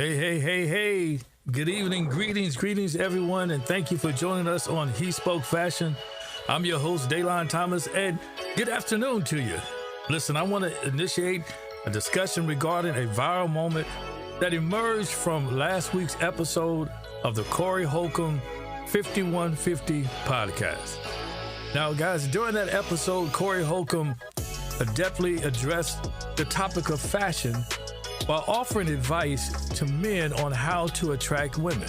Hey, hey, hey, hey. Good evening, greetings, everyone, and thank you for joining us on HeSpoke Fashion. I'm your host, Daylon Thomas, and good afternoon to you. Listen, I want to initiate a discussion regarding a viral moment that emerged from last week's episode of the Corey Holcomb 5150 podcast. Now, guys, during that episode, Corey Holcomb adeptly addressed the topic of fashion while offering advice to men on how to attract women.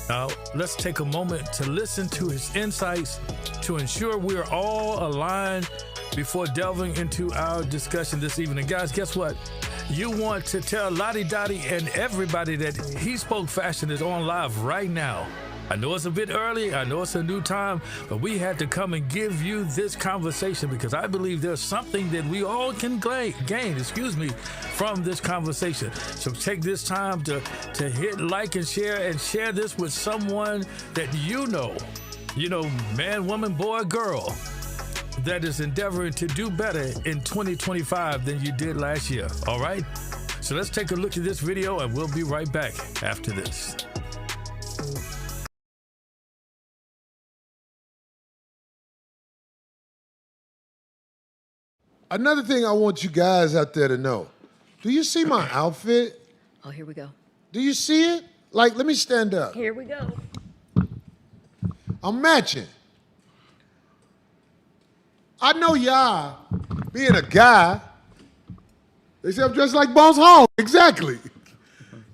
Now, let's take a moment to listen to his insights to ensure we're all aligned before delving into our discussion this evening. Guys, guess what? You want to tell Lottie Dottie and everybody that HeSpoke Fashion is on live right now. I know it's a bit early, I know it's a new time, but we had to come and give you this conversation because I believe there's something that we all can gain, from this conversation. So take this time to hit like and share this with someone that you know, man, woman, boy, girl, that is endeavoring to do better in 2025 than you did last year, all right? So let's take a look at this video and we'll be right back after this. Another thing I want you guys out there to know. Do you see my outfit? Oh, here we go. Do you see it? Like, let me stand up. Here we go. I'm matching. I know y'all, being a guy, they say I'm dressed like Boss Hog. Exactly.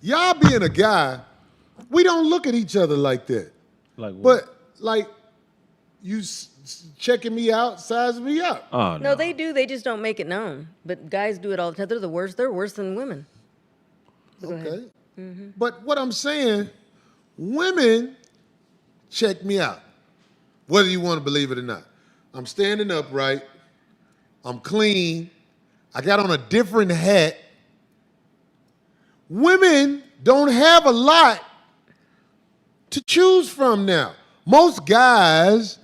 Y'all being a guy, we don't look at each other like that. Like what? But, like, you checking me out, sizing me up. Oh, No, they do. They just don't make it known. But guys do it all the time. They're the worst. They're worse than women. Go ahead. Okay. But what I'm saying, women check me out, whether you want to believe it or not. I'm standing upright. I'm clean. I got on a different hat. Women don't have a lot to choose from now. Most guys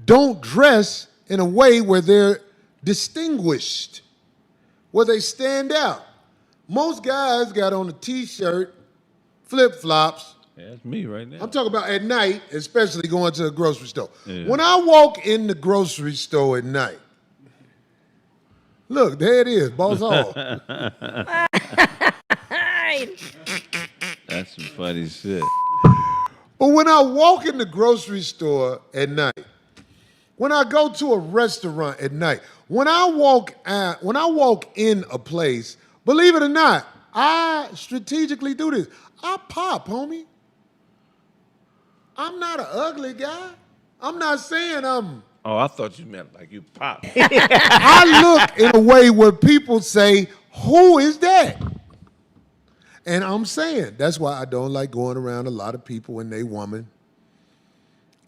don't dress in a way where they're distinguished, where they stand out. Most guys got on a t-shirt, flip-flops. Yeah, that's me right now. I'm talking about at night, especially going to the grocery store. Yeah. When I walk in the grocery store at night, look, there it is, Boss Hog. That's some funny shit. But when I walk in the grocery store at night, when I go to a restaurant at night, when I walk in a place, believe it or not, I strategically do this. I pop, homie. I'm not an ugly guy. I'm not saying I'm. Oh, I thought you meant like you pop. I look in a way where people say, who is that? And I'm saying, that's why I don't like going around a lot of people when they woman.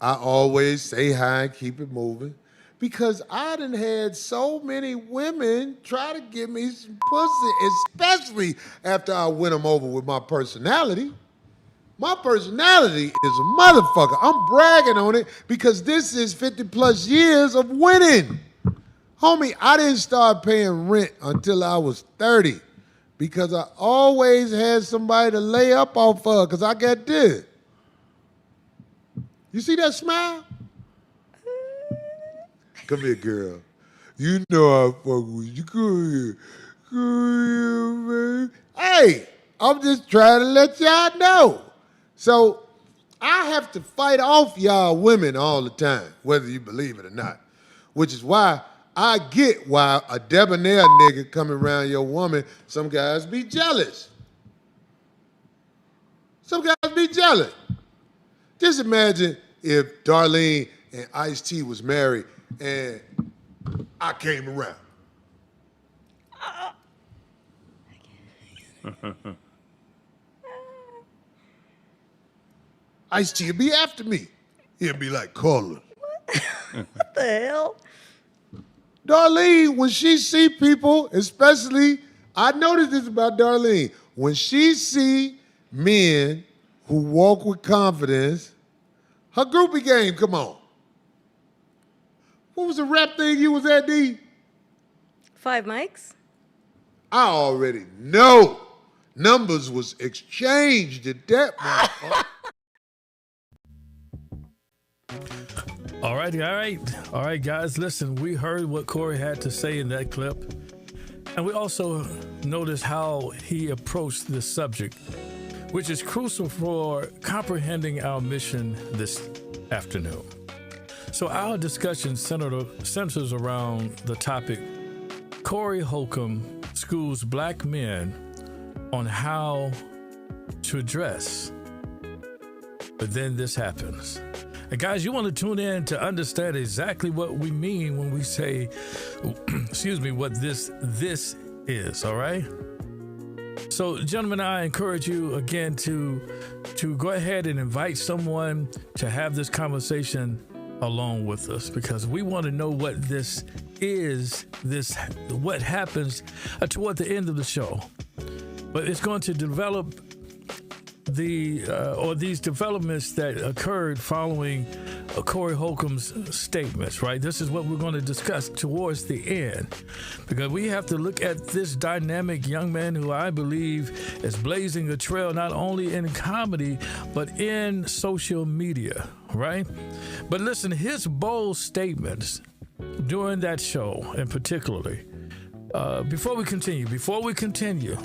I always say hi and keep it moving because I done had so many women try to give me some pussy, especially after I win them over with my personality. My personality is a motherfucker. I'm bragging on it because this is 50 plus years of winning. Homie, I didn't start paying rent until I was 30 because I always had somebody to lay up off of because I got this. You see that smile? Come here, girl. You know I fuck with you. Come here. Come here, baby. Hey, I'm just trying to let y'all know. So I have to fight off y'all women all the time, whether you believe it or not, which is why I get why a debonair nigga coming around your woman, some guys be jealous. Some guys be jealous. Just imagine if Darlene and Ice-T was married and I came around. Ice-T would be after me. He'd be like, call her. What the hell? Darlene, when she see people, especially, I noticed this about Darlene. When she see men who walk with confidence, her groupie game, come on. What was the rap thing you was at, D? 5 mics? I already know Numbers was exchanged at that motherfucker. All right, guys. Listen, we heard what Corey had to say in that clip, and we also noticed how he approached this subject, which is crucial for comprehending our mission this afternoon. So our discussion centers around the topic: Corey Holcomb schools black men on how to dress. But then this happens. And guys, you want to tune in to understand exactly what we mean when we say, what this is, all right? So, gentlemen, I encourage you again to go ahead and invite someone to have this conversation along with us, because we want to know what this is, what happens toward the end of the show. But it's going to develop these developments that occurred following Corey Holcomb's statements, right? This is what we're going to discuss towards the end, because we have to look at this dynamic young man who I believe is blazing a trail not only in comedy, but in social media, right? But listen, his bold statements during that show in particularly, before we continue,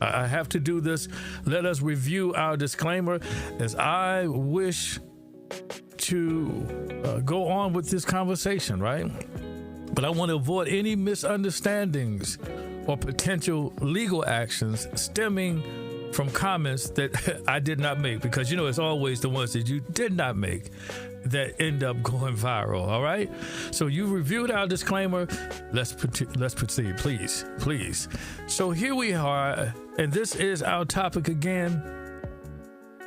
I have to do this. Let us review our disclaimer, as I wish to go on with this conversation, right? But I want to avoid any misunderstandings or potential legal actions stemming from comments that I did not make, because it's always the ones that you did not make that end up going viral. All right, so you reviewed our disclaimer. Let's proceed, please. So here we are, and this is our topic again.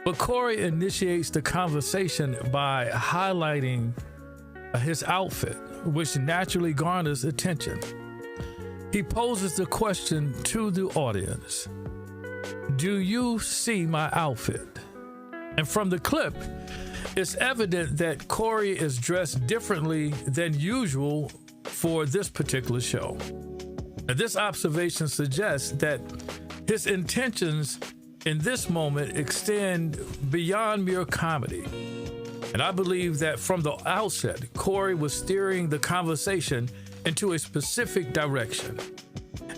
But Corey initiates the conversation by highlighting his outfit, which naturally garners attention. He poses the question to the audience: do you see my outfit? And from the clip, it's evident that Corey is dressed differently than usual for this particular show. Now, this observation suggests that his intentions in this moment extend beyond mere comedy. And I believe that from the outset, Corey was steering the conversation into a specific direction.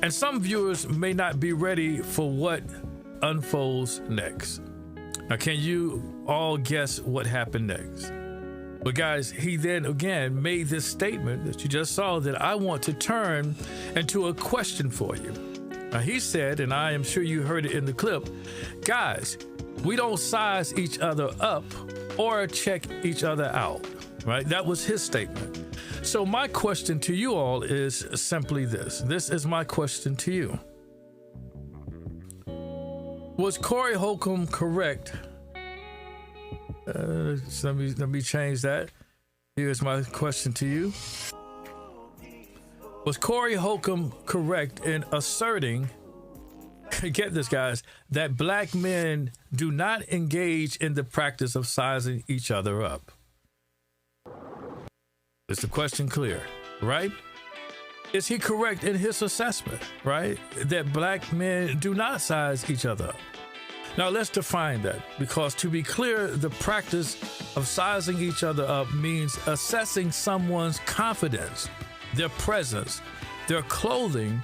And some viewers may not be ready for what unfolds next. Now, can you all guess what happened next? But guys, he then again made this statement that you just saw that I want to turn into a question for you. Now, he said, and I am sure you heard it in the clip, guys, we don't size each other up or check each other out, right? That was his statement. So my question to you all is simply this. This is my question to you. Was Corey Holcomb correct? Let me change that. Here's my question to you. Was Corey Holcomb correct in asserting, get this guys, that black men do not engage in the practice of sizing each other up? Is the question clear, right? Is he correct in his assessment, right? That black men do not size each other up. Now let's define that, because to be clear, the practice of sizing each other up means assessing someone's confidence, their presence, their clothing,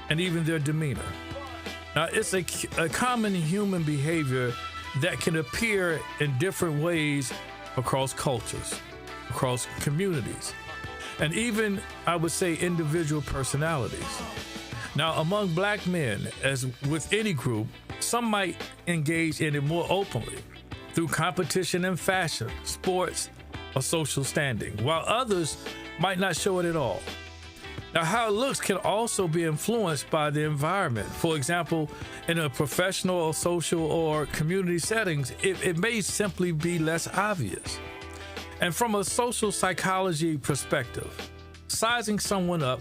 and even their demeanor. Now, it's a common human behavior that can appear in different ways across cultures, across communities, and even, I would say, individual personalities. Now, among black men, as with any group, some might engage in it more openly through competition in fashion, sports, or social standing, while others might not show it at all. Now, how it looks can also be influenced by the environment. For example, in a professional or social or community settings, it may simply be less obvious. And from a social psychology perspective, sizing someone up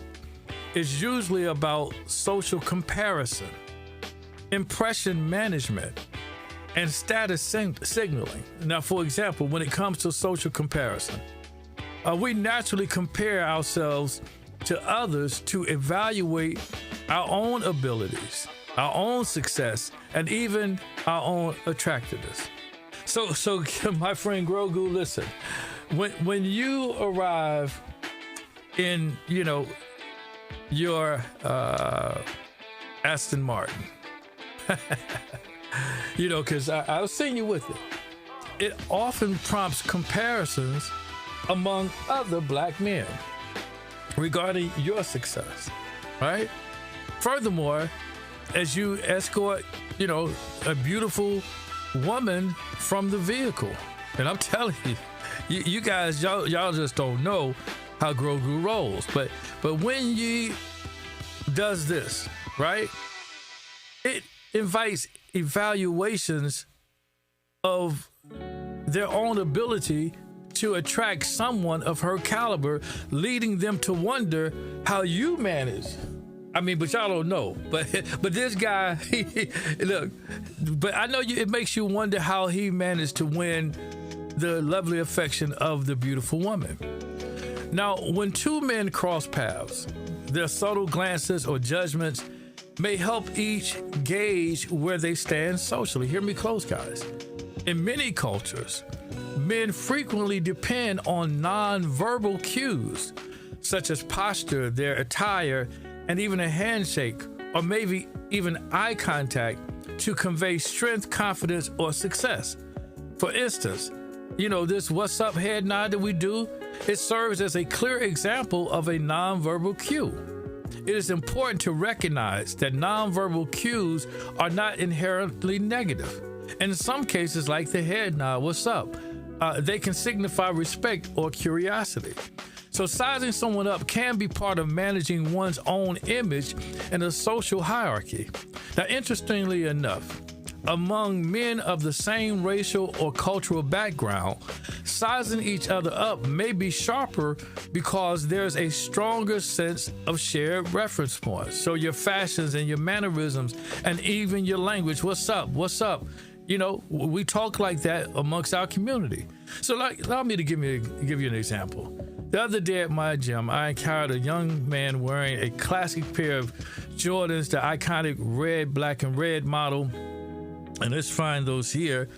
is usually about social comparison, impression management, and status signaling. Now, for example, when it comes to social comparison, we naturally compare ourselves to others to evaluate our own abilities our own success, and even our own attractiveness. So my friend Grogu, listen, when you arrive in, your Aston Martin, because I was seeing you with it, it often prompts comparisons among other black men regarding your success, right? Furthermore, as you escort, a beautiful woman from the vehicle, and I'm telling you, you guys, y'all just don't know how Grogu rolls. But when he does this, right, it invites evaluations of their own ability to attract someone of her caliber, leading them to wonder how you manage. I mean, but y'all don't know. But this guy, look, but I know it makes you wonder how he managed to win the lovely affection of the beautiful woman. Now, when two men cross paths, their subtle glances or judgments may help each gauge where they stand socially. Hear me close, guys. In many cultures, men frequently depend on nonverbal cues, such as posture, their attire, and even a handshake, or maybe even eye contact, to convey strength, confidence, or success. For instance, this what's up head nod that we do, it serves as a clear example of a nonverbal cue. It is important to recognize that nonverbal cues are not inherently negative. In some cases, like the head nod, what's up, they can signify respect or curiosity. So sizing someone up can be part of managing one's own image in a social hierarchy. Now, interestingly enough, among men of the same racial or cultural background, sizing each other up may be sharper because there's a stronger sense of shared reference points. So your fashions and your mannerisms and even your language, what's up? We talk like that amongst our community. So allow me to give you an example. The other day at my gym, I encountered a young man wearing a classic pair of Jordans, the iconic red, black, and red model. And let's find those here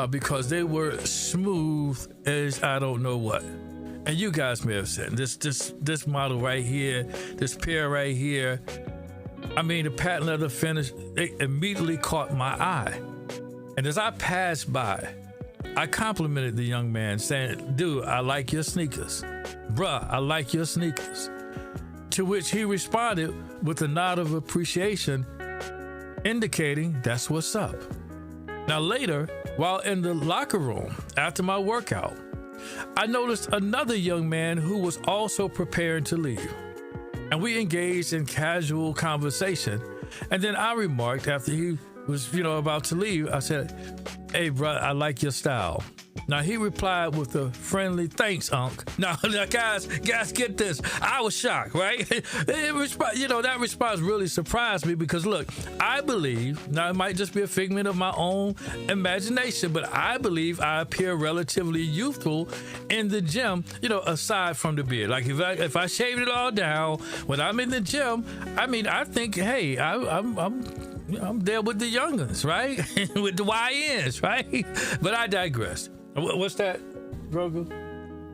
because they were smooth as I don't know what. And you guys may have seen this model right here, this pair right here. I mean, the patent leather finish, it immediately caught my eye. And as I passed by, I complimented the young man saying, dude, I like your sneakers. Bruh, I like your sneakers. To which he responded with a nod of appreciation, indicating that's what's up. Now later, while in the locker room after my workout, I noticed another young man who was also preparing to leave. And we engaged in casual conversation. And then I remarked after he was, about to leave, I said, hey, bro, I like your style. Now, he replied with a friendly thanks, Unc. Now, guys, get this. I was shocked, right? That response really surprised me because, look, I believe, now it might just be a figment of my own imagination, but I believe I appear relatively youthful in the gym, aside from the beard. Like if I shaved it all down when I'm in the gym, I mean, I think, hey, I'm there with the youngins, right? With the YNs, right? But I digress. What's that, Grogu?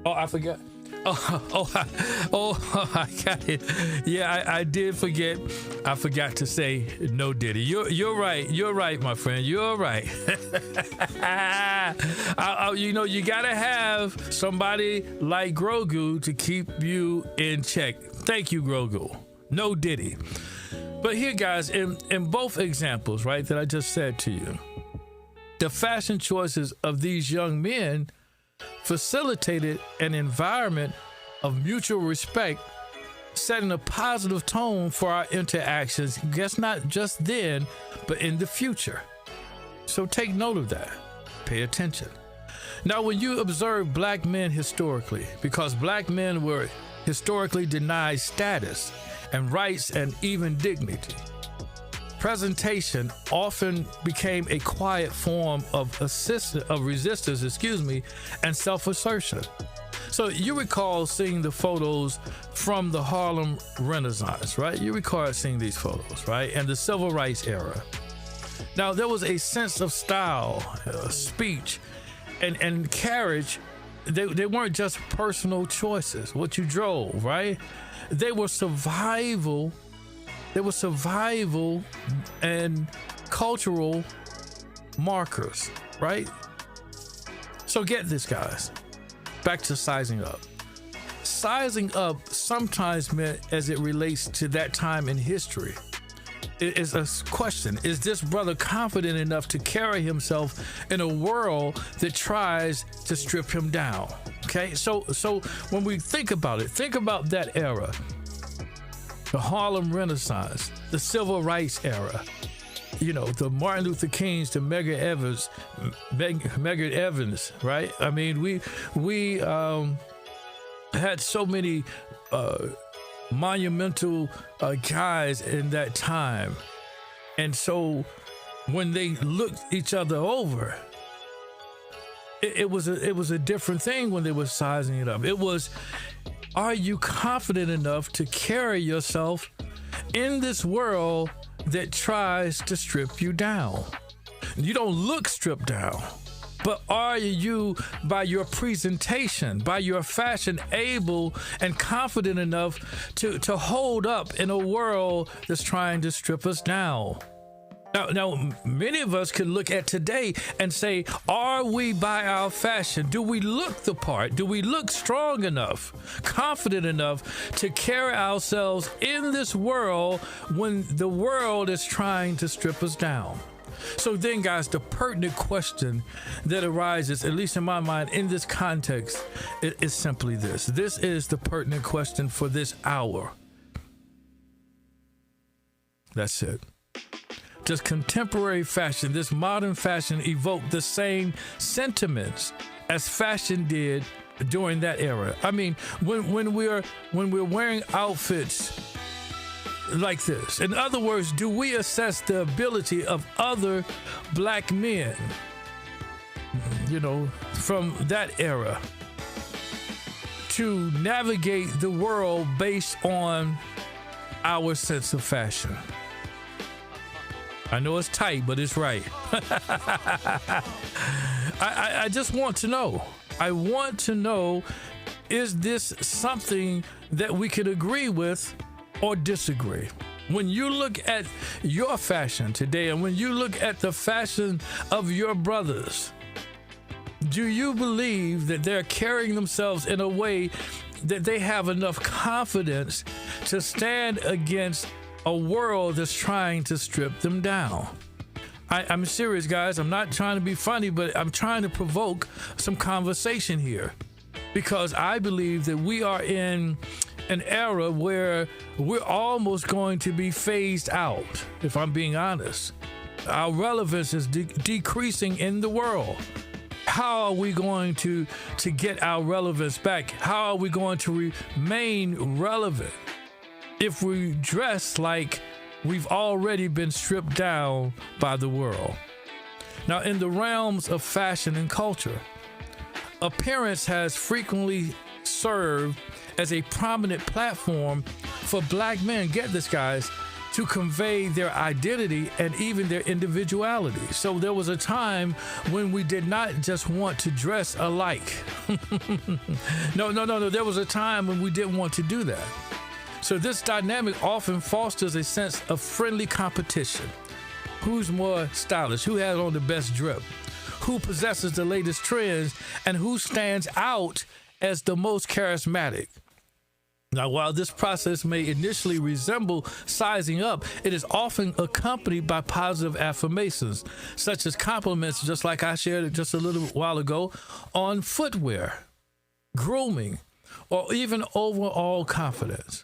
Oh, I forgot. I got it. Yeah, I did forget. I forgot to say no Diddy. You're right. You're right, my friend. You're right. You gotta have somebody like Grogu to keep you in check. Thank you, Grogu. No Diddy. But here, guys, in both examples, right, that I just said to you, the fashion choices of these young men facilitated an environment of mutual respect, setting a positive tone for our interactions, guess not just then, but in the future. So take note of that. Pay attention. Now, when you observe black men historically, because black men were historically denied status and rights and even dignity, presentation often became a quiet form of resistance, and self-assertion. So you recall seeing the photos from the Harlem Renaissance, right? You recall seeing these photos, right? And the civil rights era. Now, there was a sense of style, speech, and carriage. They weren't just personal choices, what you drove, right? They were survival. They were survival and cultural markers, right? So get this, guys. Back to sizing up. Sizing up sometimes meant, as it relates to that time in history, it is a question. Is this brother confident enough to carry himself in a world that tries to strip him down? Okay, so when we think about it, think about that era. The Harlem Renaissance, the Civil Rights era, you know, the Martin Luther Kings to Medgar Evans, right? I mean, we had so many monumental guys in that time. And so when they looked each other over, it was a different thing when they were sizing it up. It was, are you confident enough to carry yourself in this world that tries to strip you down? You don't look stripped down, but are you, by your presentation, by your fashion, able and confident enough to hold up in a world that's trying to strip us down? Now, many of us can look at today and say, are we, by our fashion, do we look the part? Do we look strong enough, confident enough to carry ourselves in this world when the world is trying to strip us down? So then, guys, the pertinent question that arises, at least in my mind, in this context, is simply this. This is the pertinent question for this hour. That's it. Does contemporary fashion, this modern fashion, evoke the same sentiments as fashion did during that era? I mean, when we're wearing outfits like this, in other words, do we assess the ability of other black men, you know, from that era to navigate the world based on our sense of fashion? I know it's tight, but it's right. I just want to know. I want to know, is this something that we could agree with or disagree? When you look at your fashion today and when you look at the fashion of your brothers, do you believe that they're carrying themselves in a way that they have enough confidence to stand against a world that's trying to strip them down? I'm serious, guys. I'm not trying to be funny, but I'm trying to provoke some conversation here, because I believe that we are in an era where we're almost going to be phased out, if I'm being honest. Our relevance is decreasing in the world. How are we going to get our relevance back? How are we going to remain relevant if we dress like we've already been stripped down by the world? Now, in the realms of fashion and culture, appearance has frequently served as a prominent platform for black men, get this, guys, to convey their identity and even their individuality. So there was a time when we did not just want to dress alike. No. There was a time when we didn't want to do that. So this dynamic often fosters a sense of friendly competition. Who's more stylish? Who has on the best drip? Who possesses the latest trends? And who stands out as the most charismatic? Now, while this process may initially resemble sizing up, it is often accompanied by positive affirmations, such as compliments, just like I shared just a little while ago, on footwear, grooming, or even overall confidence.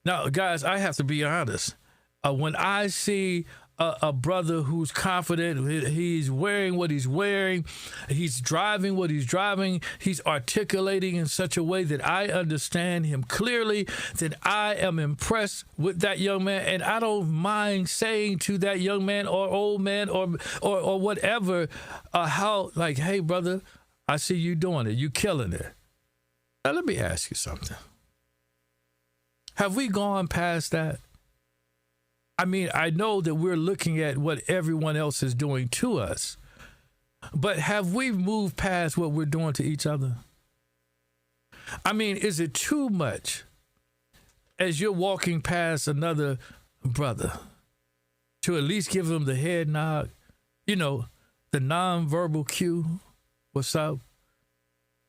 Now, guys, I have to be honest. When I see a brother who's confident, he's wearing what he's wearing, he's driving what he's driving, he's articulating in such a way that I understand him clearly, that I am impressed with that young man, and I don't mind saying to that young man or old man or whatever, how, like, hey, brother, I see you doing it, you killing it. Now, let me ask you something. Have we gone past that? I mean, I know that we're looking at what everyone else is doing to us, but have we moved past what we're doing to each other? I mean, is it too much as you're walking past another brother to at least give them the head nod, you know, the nonverbal cue, what's up?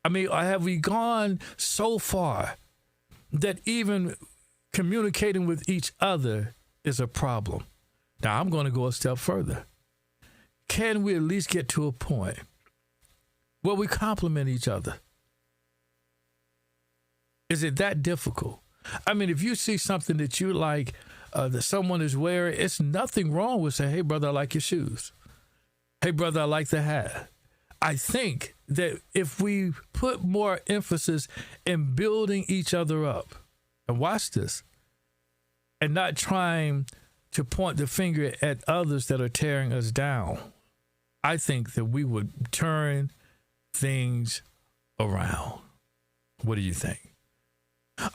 I mean, have we gone so far that even communicating with each other is a problem? Now, I'm going to go a step further. Can we at least get to a point where we compliment each other? Is it that difficult? I mean, if you see something that you like, that someone is wearing, it's nothing wrong with saying, hey, brother, I like your shoes. Hey, brother, I like the hat. I think that if we put more emphasis in building each other up, and watch this, and not trying to point the finger at others that are tearing us down, I think that we would turn things around. What do you think?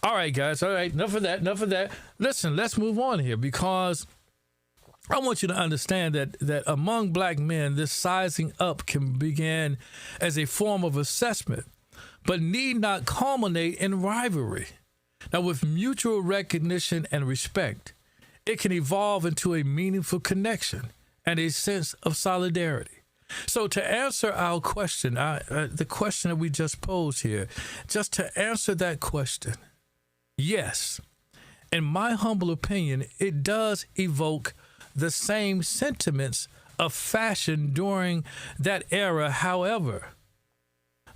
All right, guys. All right. Enough of that. Listen, let's move on here, because I want you to understand that among black men, this sizing up can begin as a form of assessment, but need not culminate in rivalry. Now, with mutual recognition and respect, it can evolve into a meaningful connection and a sense of solidarity. So to answer our question, the question that we just posed here, just to answer that question, yes, in my humble opinion, it does evoke the same sentiments of fashion during that era. However,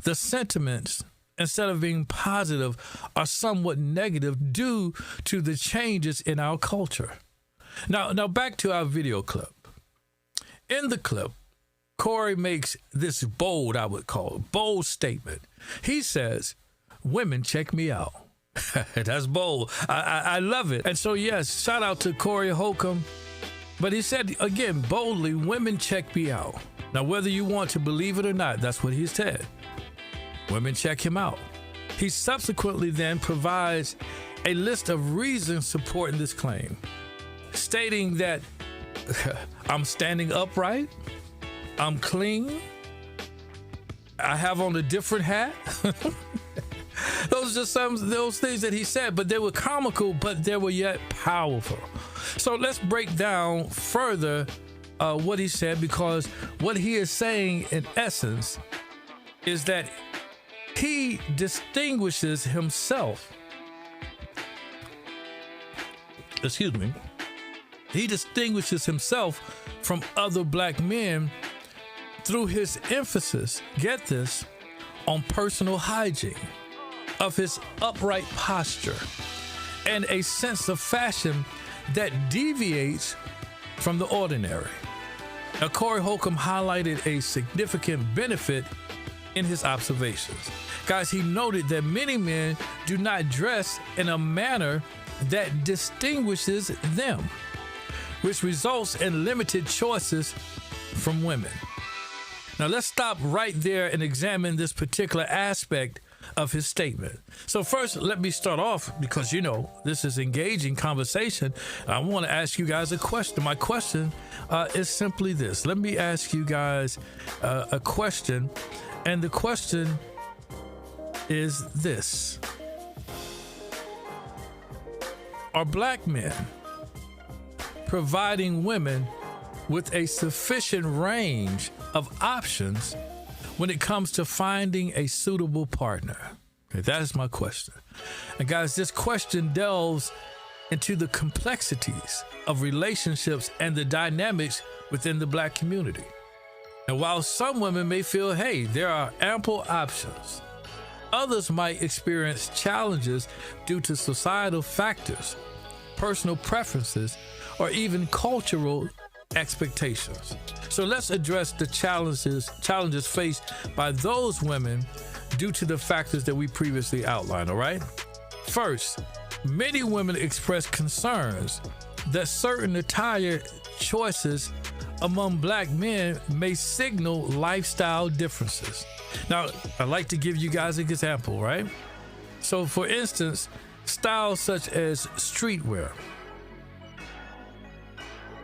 the sentiments, instead of being positive, are somewhat negative due to the changes in our culture. Now back to our video clip. In the clip, Corey makes this bold, I would call it, bold statement. He says, women check me out. That's bold. I love it. And so, yes, shout out to Corey Holcomb. But he said, again, boldly, women check me out. Now, whether you want to believe it or not, that's what he said. Women check him out. He subsequently then provides a list of reasons supporting this claim, stating that I'm standing upright, I'm clean, I have on a different hat. Those are just some of those things that he said, but they were comical, but they were yet powerful. So let's break down further what he said, because what he is saying in essence is that he distinguishes himself. He distinguishes himself from other black men through his emphasis, get this, on personal hygiene, of his upright posture, and a sense of fashion that deviates from the ordinary. Now, Corey Holcomb highlighted a significant benefit in his observations. Guys, he noted that many men do not dress in a manner that distinguishes them, which results in limited choices from women. Now, let's stop right there and examine this particular aspect of his statement. So first, let me start off, because, you know, this is engaging conversation. I want to ask you guys a question. My question is simply this. Let me ask you guys a question. And the question is this. Are black men providing women with a sufficient range of options when it comes to finding a suitable partner? Okay, that is my question. And guys, this question delves into the complexities of relationships and the dynamics within the black community. And while some women may feel, hey, there are ample options, others might experience challenges due to societal factors, personal preferences, or even cultural expectations. So let's address the challenges faced by those women due to the factors that we previously outlined, all right? First, many women express concerns that certain attire choices among black men may signal lifestyle differences. Now, I'd like to give you guys an example, right? So, for instance, styles such as streetwear,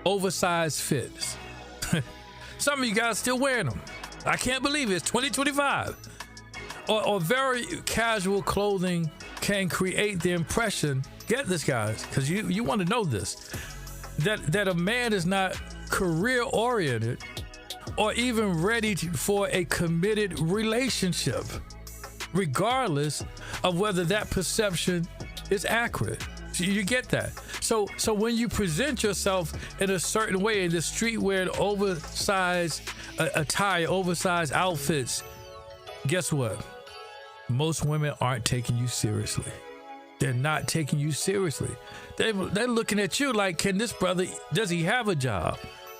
oversized fits. Some of you guys still wearing them. I can't believe it's 2025. Or very casual clothing can create the impression, get this guys, because you want to know this, that a man is not career oriented or even ready for a committed relationship, regardless of whether that perception is accurate. You get that? So when you present yourself in a certain way in the streetwear, oversized attire, oversized outfits, guess what? Most women aren't taking you seriously. They're not taking you seriously. They're looking at you like, can this brother, does he have a job?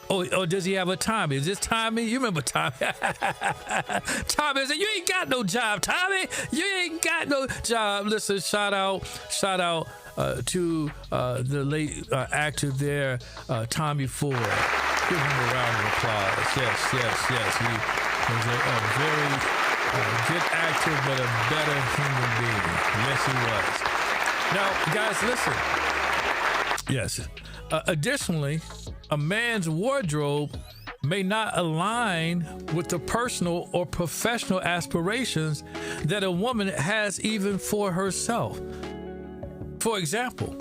Or does he have a Tommy? Is this Tommy? You remember Tommy? Tommy said, you ain't got no job, Tommy. You ain't got no job. Listen, shout out to the late actor there, Tommy Ford. Give him a round of applause. Yes. He was a very good actor, but a better human being. Yes, he was. Now, guys, listen. Yes. Additionally, a man's wardrobe may not align with the personal or professional aspirations that a woman has even for herself. For example,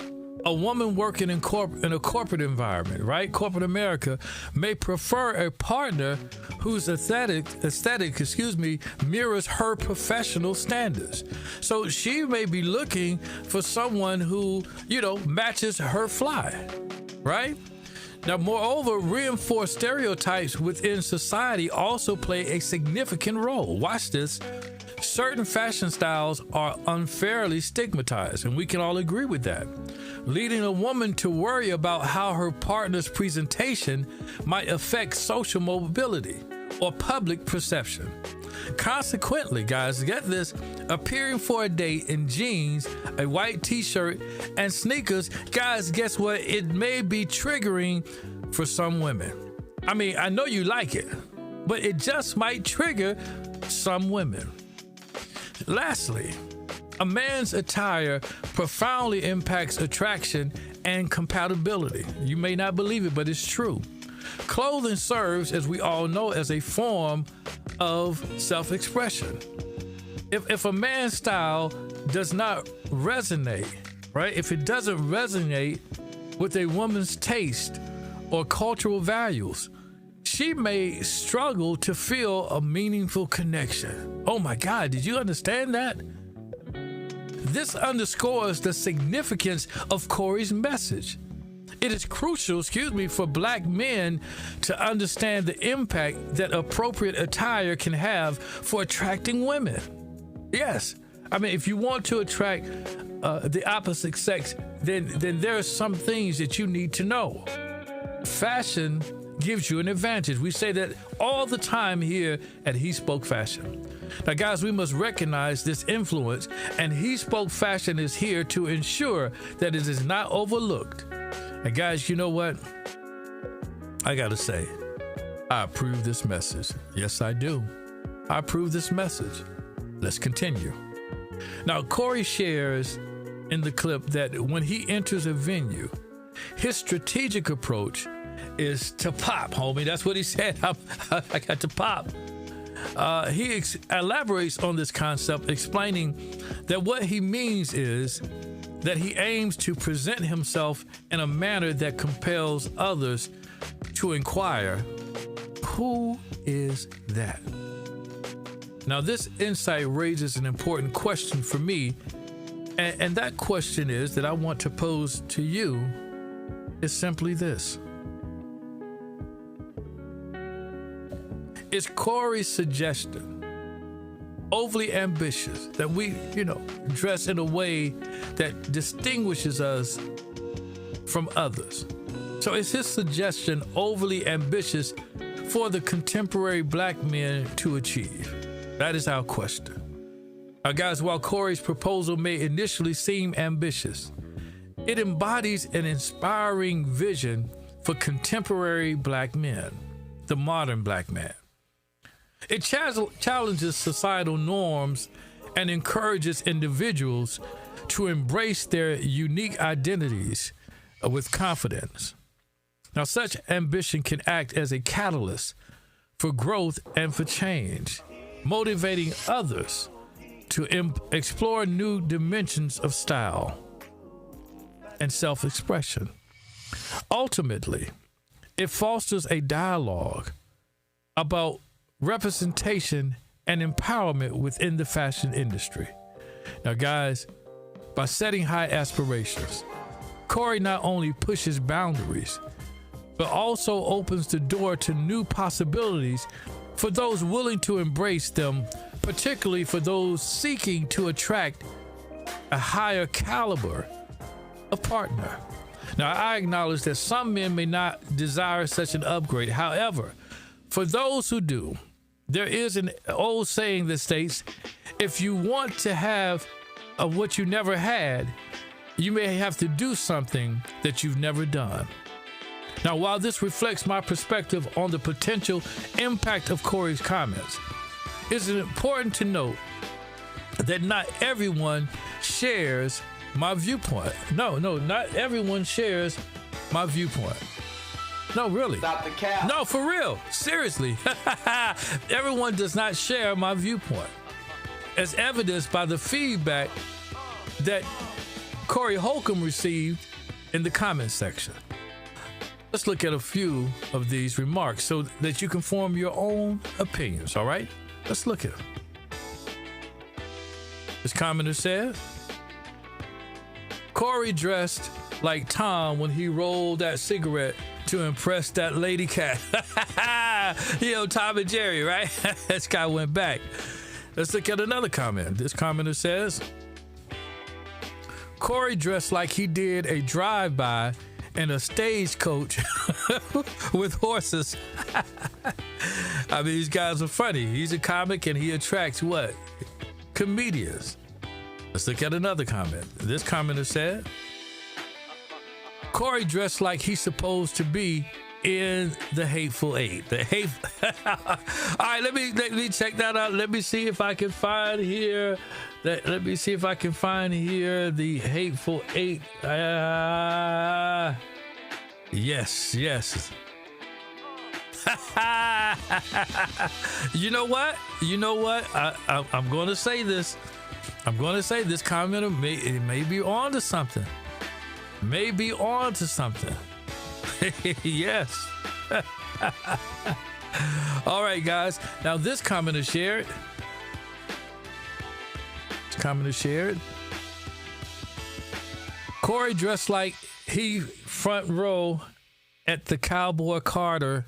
a woman working in a corporate environment, right? Corporate America may prefer a partner whose aesthetic, mirrors her professional standards. So she may be looking for someone who, matches her fly, right? Now, moreover, reinforced stereotypes within society also play a significant role. Watch this. Certain fashion styles are unfairly stigmatized, and we can all agree with that, leading a woman to worry about how her partner's presentation might affect social mobility or public perception. Consequently, guys, get this, appearing for a date in jeans, a white t-shirt, and sneakers, guys, guess what? It may be triggering for some women. I mean, I know you like it, but it just might trigger some women. Lastly, a man's attire profoundly impacts attraction and compatibility. You may not believe it, but it's true. Clothing serves, as we all know, as a form of self-expression. If a man's style does not resonate, right? If it doesn't resonate with a woman's taste or cultural values, she may struggle to feel a meaningful connection. Oh my God, did you understand that? This underscores the significance of Corey's message. It is crucial, for Black men to understand the impact that appropriate attire can have for attracting women. Yes, I mean, if you want to attract the opposite sex, then there are some things that you need to know. Fashion gives you an advantage. We say that all the time here at HeSpoke Fashion. Now, guys, we must recognize this influence, and HeSpoke Fashion is here to ensure that it is not overlooked. And guys, you know what? I gotta say, I approve this message. Yes, I do. I approve this message. Let's continue. Now, Corey shares in the clip that when he enters a venue, his strategic approach is to pop, homie. That's what he said. I got to pop. He elaborates on this concept, explaining that what he means is that he aims to present himself in a manner that compels others to inquire, who is that? Now, this insight raises an important question for me, and that question is that I want to pose to you is simply this. Is Corey's suggestion overly ambitious, that we, dress in a way that distinguishes us from others? So is his suggestion overly ambitious for the contemporary Black men to achieve? That is our question. Now, guys, while Corey's proposal may initially seem ambitious, it embodies an inspiring vision for contemporary Black men, the modern Black man. It challenges societal norms and encourages individuals to embrace their unique identities with confidence. Now, such ambition can act as a catalyst for growth and for change, motivating others to explore new dimensions of style and self-expression. Ultimately, it fosters a dialogue about representation and empowerment within the fashion industry. Now, guys, by setting high aspirations, Corey not only pushes boundaries, but also opens the door to new possibilities for those willing to embrace them, particularly for those seeking to attract a higher caliber of partner. Now, I acknowledge that some men may not desire such an upgrade. However, for those who do, there is an old saying that states, if you want to have what you never had, you may have to do something that you've never done. Now, while this reflects my perspective on the potential impact of Corey's comments, it's important to note that not everyone shares my viewpoint. No, not everyone shares my viewpoint. No, really. Stop the cap. No, for real. Seriously. Everyone does not share my viewpoint, as evidenced by the feedback that Corey Holcomb received in the comment section. Let's look at a few of these remarks so that you can form your own opinions, all right? Let's look at them. This commenter said, Corey dressed like Tom when he rolled that cigarette to impress that lady cat. You know, Tom and Jerry, right? This guy went back. Let's look at another comment. This commenter says, Corey dressed like he did a drive-by in a stagecoach with horses. I mean, these guys are funny. He's a comic and he attracts what? Comedians. Let's look at another comment. This commenter said, Corey dressed like he's supposed to be in the Hateful Eight. The All right, let me check that out. Let me see if I can find here. Let me see if I can find here the Hateful Eight. Yes. You know what? I'm going to say this. This commenter may be on to something. Yes. All right, guys. Now, this commenter shared. Corey dressed like he front row at the Cowboy Carter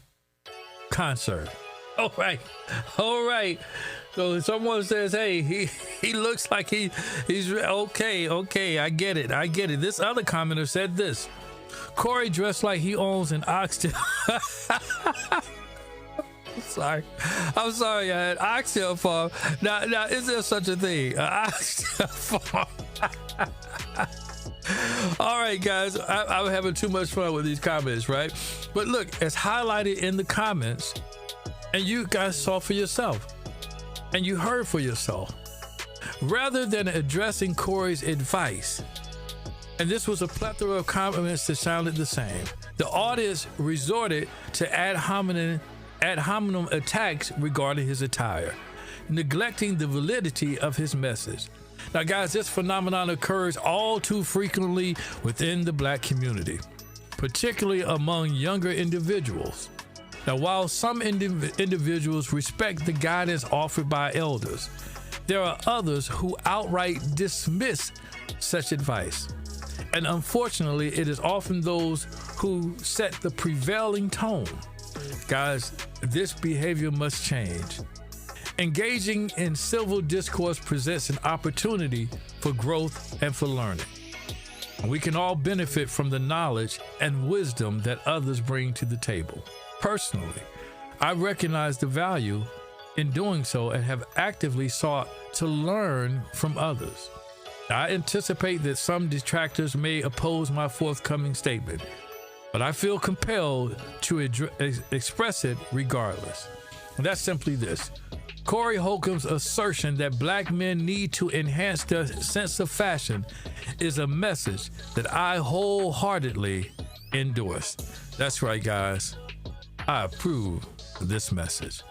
concert. All right. So someone says, hey, he looks like he's okay. I get it. This other commenter said this. Corey dressed like he owns an oxtail. I'm sorry, an oxtail farm. Now, is there such a thing? An oxtail farm. All right, guys, I'm having too much fun with these comments, right? But look, as highlighted in the comments, and you guys saw for yourself, and you heard for yourself, rather than addressing Corey's advice, and this was a plethora of comments that sounded the same, the audience resorted to ad hominem attacks regarding his attire, neglecting the validity of his message. Now, guys, this phenomenon occurs all too frequently within the Black community, particularly among younger individuals. Now, while some individuals respect the guidance offered by elders, there are others who outright dismiss such advice. And unfortunately, it is often those who set the prevailing tone. Guys, this behavior must change. Engaging in civil discourse presents an opportunity for growth and for learning. We can all benefit from the knowledge and wisdom that others bring to the table. Personally, I recognize the value in doing so and have actively sought to learn from others. I anticipate that some detractors may oppose my forthcoming statement, but I feel compelled to express it regardless. And that's simply this. Corey Holcomb's assertion that black men need to enhance their sense of fashion is a message that I wholeheartedly endorse. That's right, guys. I approve of this message.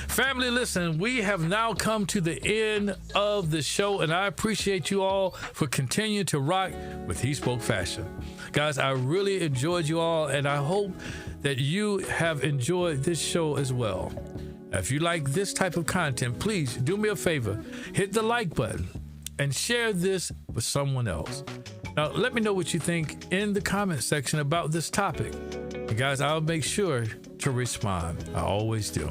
Family, listen, we have now come to the end of the show, and I appreciate you all for continuing to rock with HeSpoke Fashion. Guys, I really enjoyed you all, and I hope that you have enjoyed this show as well. If you like this type of content, please do me a favor, hit the like button and share this with someone else. Now, let me know what you think in the comment section about this topic. And guys, I'll make sure to respond. I always do.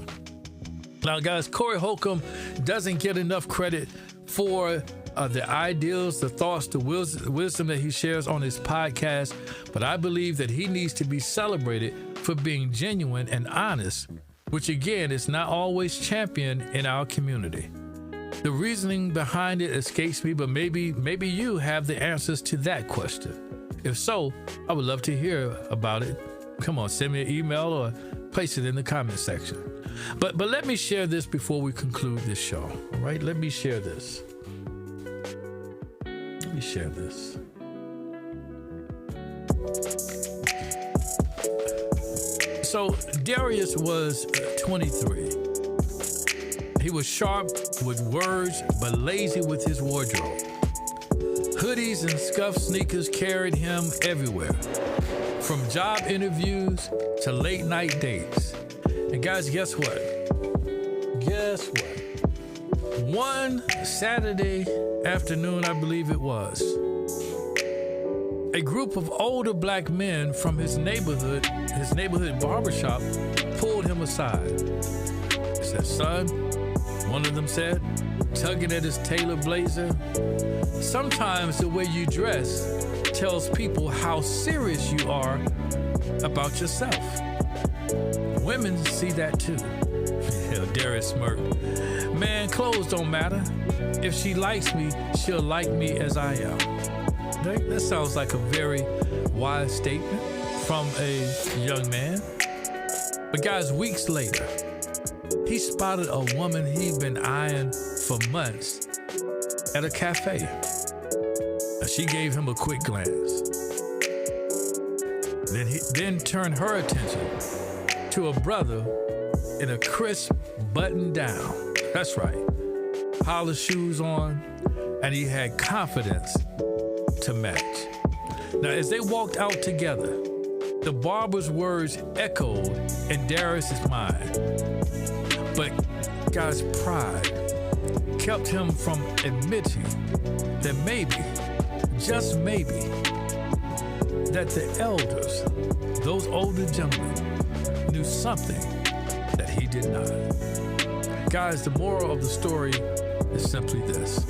Now, guys, Corey Holcomb doesn't get enough credit for the ideals, the thoughts, the wisdom that he shares on his podcast, but I believe that he needs to be celebrated for being genuine and honest, which again is not always championed in our community. The reasoning behind it escapes me, but maybe you have the answers to that question. If so, I would love to hear about it. Come on, send me an email or place it in the comment section. But let me share this before we conclude this show. All right, let me share this. Let me share this. So Darius was 23. He was sharp with words, but lazy with his wardrobe. Hoodies and scuffed sneakers carried him everywhere, from job interviews to late night dates. And guys, guess what? Guess what? One Saturday afternoon, I believe it was, a group of older black men from his neighborhood barbershop pulled him aside. He said, "Son," one of them said, tugging at his tailored blazer, "sometimes the way you dress tells people how serious you are about yourself. Women see that too." Darius smirked. "Man, clothes don't matter. If she likes me, she'll like me as I am." That sounds like a very wise statement from a young man. But guys, weeks later, he spotted a woman he'd been eyeing for months at a cafe. Now, she gave him a quick glance. Then turned her attention to a brother in a crisp button down. That's right. Polished shoes on, and he had confidence to match. Now, as they walked out together, the barber's words echoed in Darius's mind. But God's pride kept him from admitting that maybe, just maybe, that the elders, those older gentlemen, knew something that he did not. Guys, the moral of the story is simply this.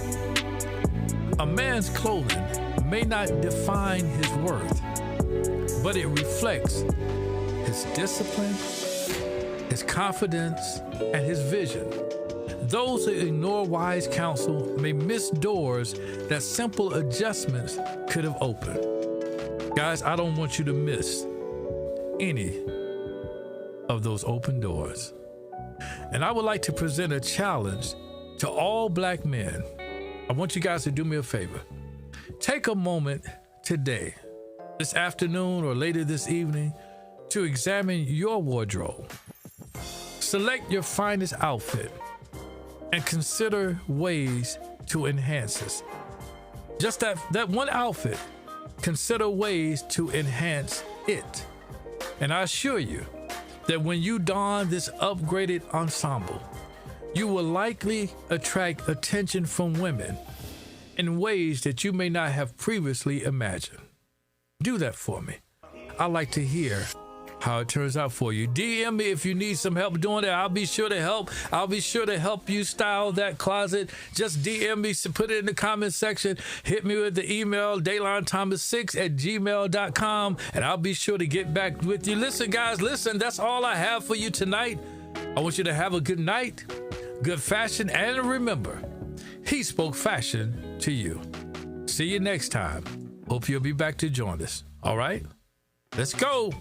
A man's clothing may not define his worth, but it reflects his discipline, his confidence, and his vision. Those who ignore wise counsel may miss doors that simple adjustments could have opened. Guys, I don't want you to miss any of those open doors. And I would like to present a challenge to all black men. I want you guys to do me a favor. Take a moment today, this afternoon or later this evening, to examine your wardrobe. Select your finest outfit and consider ways to enhance it. Just that one outfit, consider ways to enhance it. And I assure you that when you don this upgraded ensemble, you will likely attract attention from women in ways that you may not have previously imagined. Do that for me. I'd like to hear how it turns out for you. DM me if you need some help doing that. I'll be sure to help. I'll be sure to help you style that closet. Just DM me, put it in the comment section. Hit me with the email, DaylineThomas6@gmail.com, and I'll be sure to get back with you. Listen, guys, that's all I have for you tonight. I want you to have a good night, good fashion, and remember, HeSpoke Fashion to you. See you next time. Hope you'll be back to join us. All right? Let's go.